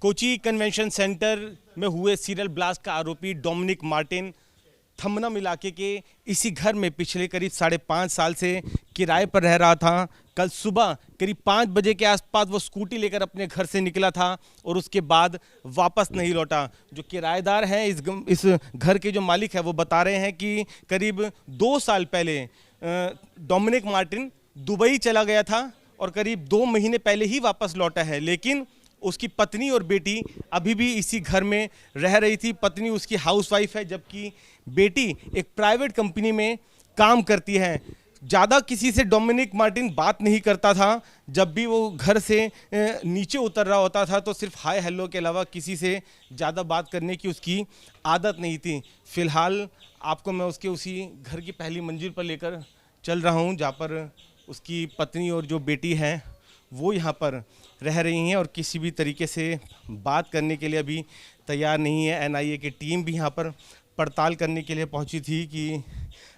Kochi convention centre में हुए serial blast का आरोपी डोमिनिक मार्टिन थम्मनम इलाके के इसी घर में पिछले करीब 5.5 साल से किराए पर रह रहा था। कल सुबह करीब 5 बजे के आसपास वो स्कूटी लेकर अपने घर से निकला था और उसके बाद वापस नहीं लौटा। जो किराएदार हैं, इस घर के जो मालिक है, वो बता रहे हैं कि करीब 2 साल पहले डोमिनिक मार्टिन दुबई चला गया था और करीब 2 महीने पहले ही वापस लौटा है, लेकिन उसकी पत्नी और बेटी अभी भी इसी घर में रह रही थी। पत्नी उसकी हाउसवाइफ है, जबकि बेटी एक प्राइवेट कंपनी में काम करती है। ज़्यादा किसी से डोमिनिक मार्टिन बात नहीं करता था। जब भी वो घर से नीचे उतर रहा होता था तो सिर्फ हाय हेलो के अलावा किसी से ज़्यादा बात करने की उसकी आदत नहीं थी। फ़िलहाल आपको मैं उसके उसी घर की पहली मंजिल पर लेकर चल रहा हूँ, जहाँ पर उसकी पत्नी और जो बेटी है वो यहाँ पर रह रही हैं और किसी भी तरीके से बात करने के लिए अभी तैयार नहीं है। एनआईए की टीम भी यहाँ पर पड़ताल करने के लिए पहुंची थी कि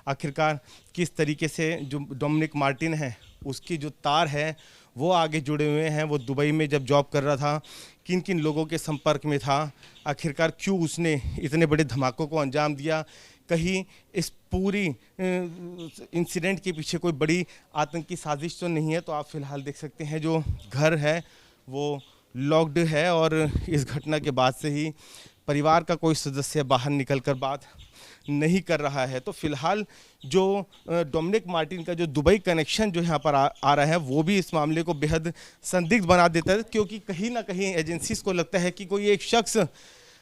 आखिरकार किस तरीके से जो डोमिनिक मार्टिन है उसकी जो तार है वो आगे जुड़े हुए हैं। वो दुबई में जब जॉब कर रहा था, किन किन लोगों के संपर्क में था, आखिरकार क्यों उसने इतने बड़े धमाकों को अंजाम दिया। कहीं इस पूरी इंसिडेंट के पीछे कोई बड़ी आतंकी साजिश तो नहीं है। तो आप फिलहाल देख सकते हैं जो घर है वो लॉक्ड है और इस घटना के बाद से ही परिवार का कोई सदस्य बाहर निकलकर बात नहीं कर रहा है। तो फिलहाल जो डोमिनिक मार्टिन का जो दुबई कनेक्शन जो यहाँ पर आ रहा है वो भी इस मामले को बेहद संदिग्ध बना देता है, क्योंकि कहीं ना कहीं एजेंसीज को लगता है कि कोई एक शख्स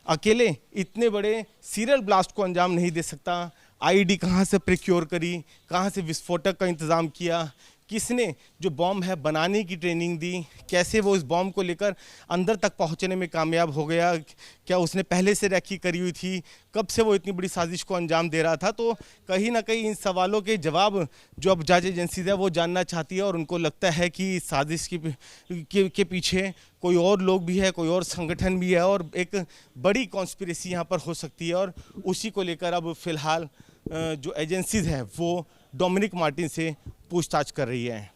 अकेले इतने बड़े सीरियल ब्लास्ट को अंजाम नहीं दे सकता। आईडी कहाँ से प्रिक्योर करी, कहाँ से विस्फोटक का इंतज़ाम किया, किसने जो बॉम्ब है बनाने की ट्रेनिंग दी, कैसे वो इस बॉम्ब को लेकर अंदर तक पहुंचने में कामयाब हो गया, क्या उसने पहले से रैकी करी हुई थी, कब से वो इतनी बड़ी साजिश को अंजाम दे रहा था। तो कहीं ना कहीं इन सवालों के जवाब जो अब जांच एजेंसीज है वो जानना चाहती है और उनको लगता है कि इस साजिश के पीछे कोई और लोग भी है, कोई और संगठन भी है और एक बड़ी कॉन्स्पिरेसी यहाँ पर हो सकती है। और उसी को लेकर अब फिलहाल जो एजेंसीज है वो डोमिनिक मार्टिन से पूछताछ कर रही है।